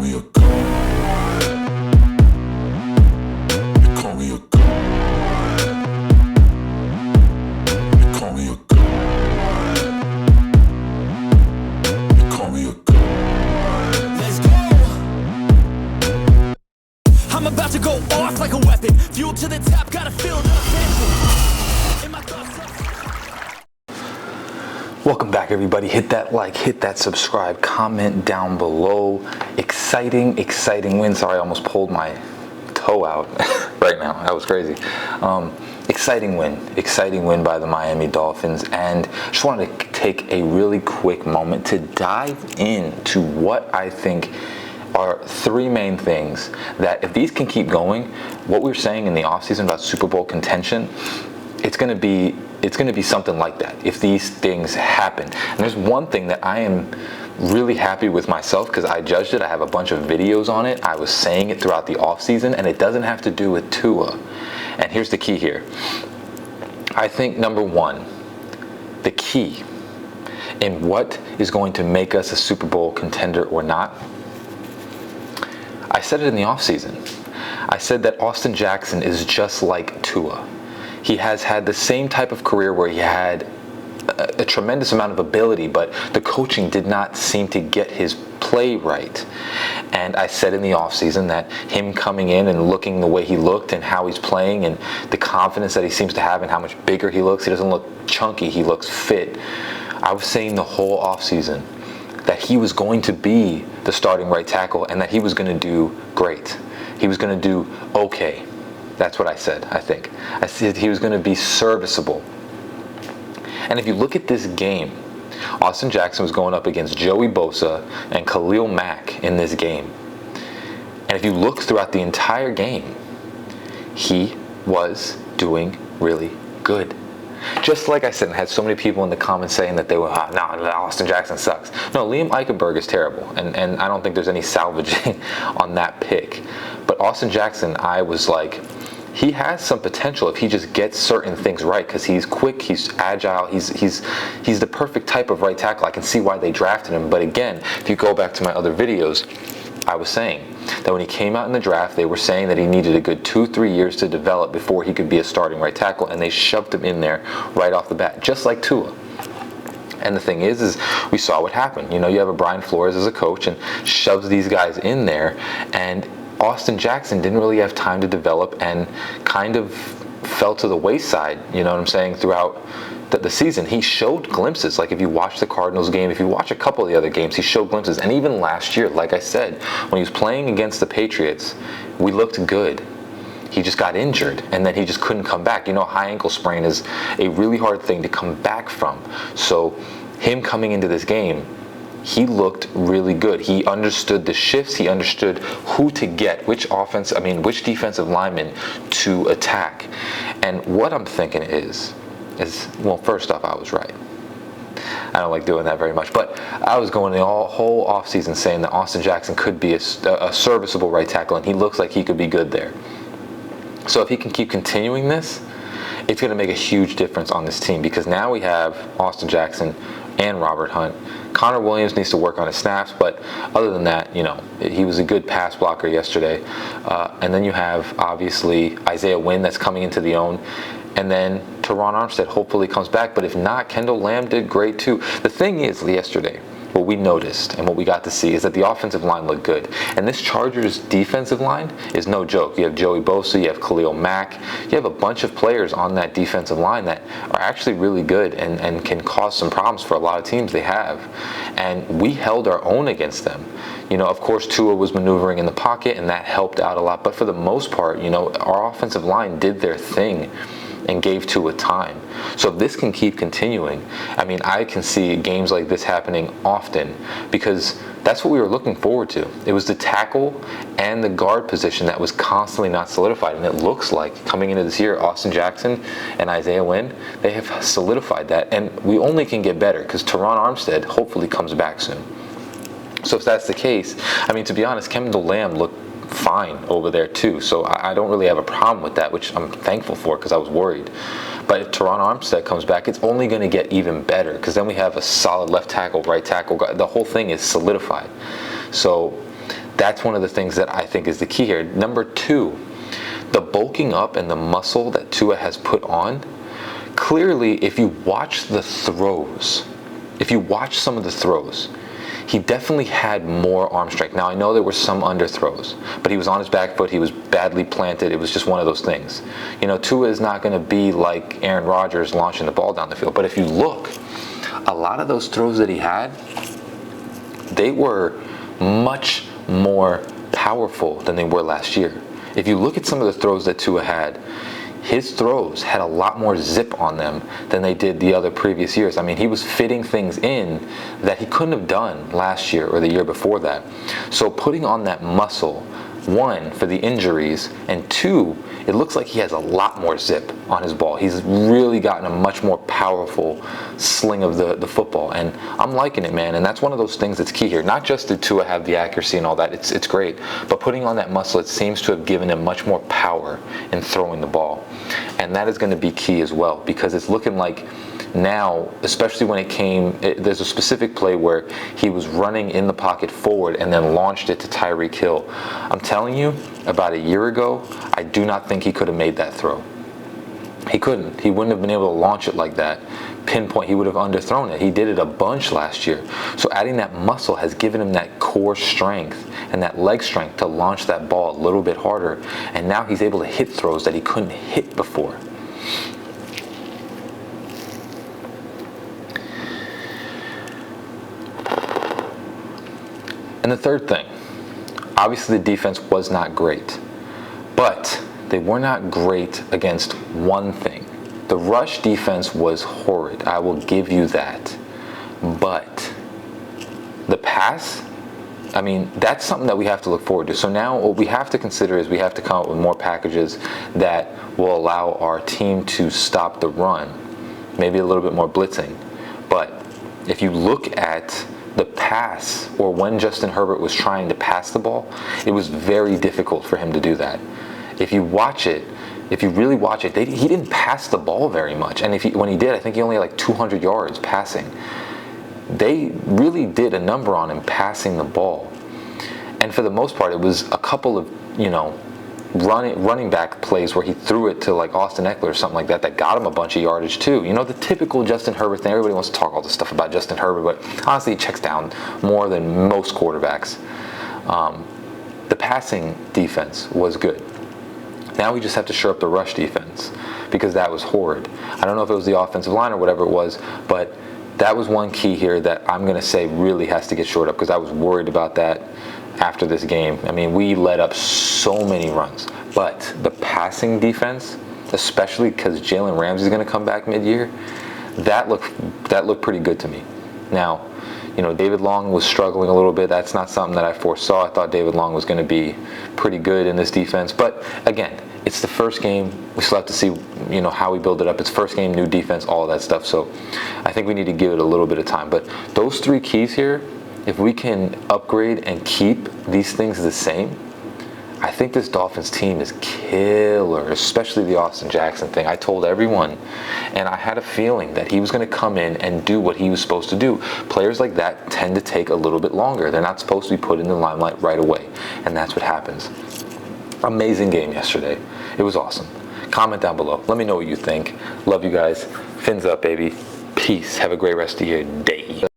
me a god. They call me a god. They call me a god. They call me a god. Let's go. I'm about to go off like a weapon. Fuel to the top, gotta feel the tension. In my thoughts. Welcome back, everybody. Hit that like, hit that subscribe, comment down below. Exciting win. Sorry, I almost pulled my toe out right now. That was crazy. Exciting win by the Miami Dolphins. And just wanted to take a really quick moment to dive into what I think are three main things that if these can keep going, what we were saying in the offseason about Super Bowl contention, it's going to be something like that if these things happen. And there's one thing that I am really happy with myself because I judged it. I have a bunch of videos on it. I was saying it throughout the offseason, and it doesn't have to do with Tua. And here's the key here. I think number one, the key in what is going to make us a Super Bowl contender or not, I said it in the offseason. I said that Austin Jackson is just like Tua. He has had the same type of career where he had a tremendous amount of ability, but the coaching did not seem to get his play right. And I said in the offseason that him coming in and looking the way he looked and how he's playing and the confidence that he seems to have and how much bigger he looks, he doesn't look chunky, he looks fit. I was saying the whole offseason that he was going to be the starting right tackle and that he was going to do great. He was going to do okay. That's what I said, I think. I said he was going to be serviceable. And if you look at this game, Austin Jackson was going up against Joey Bosa and Khalil Mack in this game. And if you look throughout the entire game, he was doing really good. Just like I said, and I had so many people in the comments saying that they were, no, Austin Jackson sucks. No, Liam Eichenberg is terrible, and I don't think there's any salvaging on that pick. But Austin Jackson, I was like, he has some potential if he just gets certain things right, because he's quick, he's agile, he's the perfect type of right tackle. I can see why they drafted him. But again, if you go back to my other videos, I was saying that when he came out in the draft, they were saying that he needed a good 2-3 years to develop before he could be a starting right tackle, and they shoved him in there right off the bat, just like Tua. And the thing is we saw what happened. You know, you have a Brian Flores as a coach and shoves these guys in there, and Austin Jackson didn't really have time to develop and kind of fell to the wayside, you know what I'm saying, throughout the season. He showed glimpses. Like if you watch the Cardinals game, if you watch a couple of the other games, he showed glimpses. And even last year, like I said, when he was playing against the Patriots, we looked good. He just got injured, and then he just couldn't come back. You know, high ankle sprain is a really hard thing to come back from. So him coming into this game, he looked really good. He understood the shifts. He understood who to get, which defensive lineman to attack. And what I'm thinking is, well, first off, I was right. I don't like doing that very much, but I was going the whole offseason saying that Austin Jackson could be a serviceable right tackle, and he looks like he could be good there. So if he can keep continuing this, it's going to make a huge difference on this team, because now we have Austin Jackson and Robert Hunt. Connor Williams needs to work on his snaps, but other than that, you know, he was a good pass blocker yesterday. And then you have, obviously, Isaiah Wynn that's coming into the own. And then Teron Armstead hopefully comes back. But if not, Kendall Lamb did great too. The thing is, yesterday, what we noticed and what we got to see is that the offensive line looked good. And this Chargers defensive line is no joke. You have Joey Bosa, you have Khalil Mack, you have a bunch of players on that defensive line that are actually really good and can cause some problems for a lot of teams they have. And we held our own against them. You know, of course, Tua was maneuvering in the pocket, and that helped out a lot. But for the most part, you know, our offensive line did their thing and gave Tua time. So if this can keep continuing, I mean, I can see games like this happening often, because that's what we were looking forward to. It was the tackle and the guard position that was constantly not solidified. And it looks like coming into this year, Austin Jackson and Isaiah Wynn, they have solidified that. And we only can get better because Teron Armstead hopefully comes back soon. So if that's the case, I mean, to be honest, Kendall Lamb looked fine over there too, so I don't really have a problem with that, which I'm thankful for because I was worried. But if Teron Armstead comes back, it's only going to get even better, because then we have a solid left tackle, right tackle. The whole thing is solidified. So that's one of the things that I think is the key here. Number two, the bulking up and the muscle that Tua has put on. Clearly, if you watch the throws, if you watch some of the throws, he definitely had more arm strength. Now, I know there were some underthrows, but he was on his back foot. He was badly planted. It was just one of those things. You know, Tua is not going to be like Aaron Rodgers launching the ball down the field. But if you look, a lot of those throws that he had, they were much more powerful than they were last year. If you look at some of the throws that Tua had, his throws had a lot more zip on them than they did the other previous years. I mean, he was fitting things in that he couldn't have done last year or the year before that. So putting on that muscle, one, for the injuries, and two, it looks like he has a lot more zip on his ball. He's really gotten a much more powerful sling of the football, and I'm liking it, man. And that's one of those things that's key here. Not just did Tua have the accuracy and all that, it's great, but putting on that muscle, it seems to have given him much more power in throwing the ball. And that is going to be key as well, because it's looking like now, especially when there's a specific play where he was running in the pocket forward and then launched it to Tyreek Hill. I'm telling you, about a year ago, I do not think he could have made that throw. He couldn't. He wouldn't have been able to launch it like that. Pinpoint, he would have underthrown it. He did it a bunch last year. So adding that muscle has given him that core strength and that leg strength to launch that ball a little bit harder. And now he's able to hit throws that he couldn't hit before. And the third thing, obviously the defense was not great, but they were not great against one thing. The rush defense was horrid. I will give you that. But the pass, I mean, that's something that we have to look forward to. So now what we have to consider is we have to come up with more packages that will allow our team to stop the run, maybe a little bit more blitzing. But if you look at the pass, or when Justin Herbert was trying to pass the ball, it was very difficult for him to do that. If you watch it, if you really watch it, he didn't pass the ball very much. And when he did, I think he only had like 200 yards passing. They really did a number on him passing the ball. And for the most part, it was a couple of, running back plays where he threw it to like Austin Eckler or something like that got him a bunch of yardage too. You know, the typical Justin Herbert thing. Everybody wants to talk all this stuff about Justin Herbert, but honestly, he checks down more than most quarterbacks. The passing defense was good. Now we just have to shore up the rush defense, because that was horrid. I don't know if it was the offensive line or whatever it was, but that was one key here that I'm going to say really has to get shored up, because I was worried about that after this game. I mean, we let up so many runs, but the passing defense, especially because Jalen Ramsey is going to come back mid-year, that looked pretty good to me. Now, David Long was struggling a little bit. That's not something that I foresaw. I thought David Long was going to be pretty good in this defense, but again, it's the first game. We still have to see, how we build it up. It's first game, new defense, all of that stuff. So I think we need to give it a little bit of time. But those three keys here, if we can upgrade and keep these things the same, I think this Dolphins team is killer, especially the Austin Jackson thing. I told everyone, and I had a feeling that he was going to come in and do what he was supposed to do. Players like that tend to take a little bit longer. They're not supposed to be put in the limelight right away, and that's what happens. Amazing game yesterday. It was awesome. Comment down below. Let me know what you think. Love you guys. Fins up, baby. Peace. Have a great rest of your day.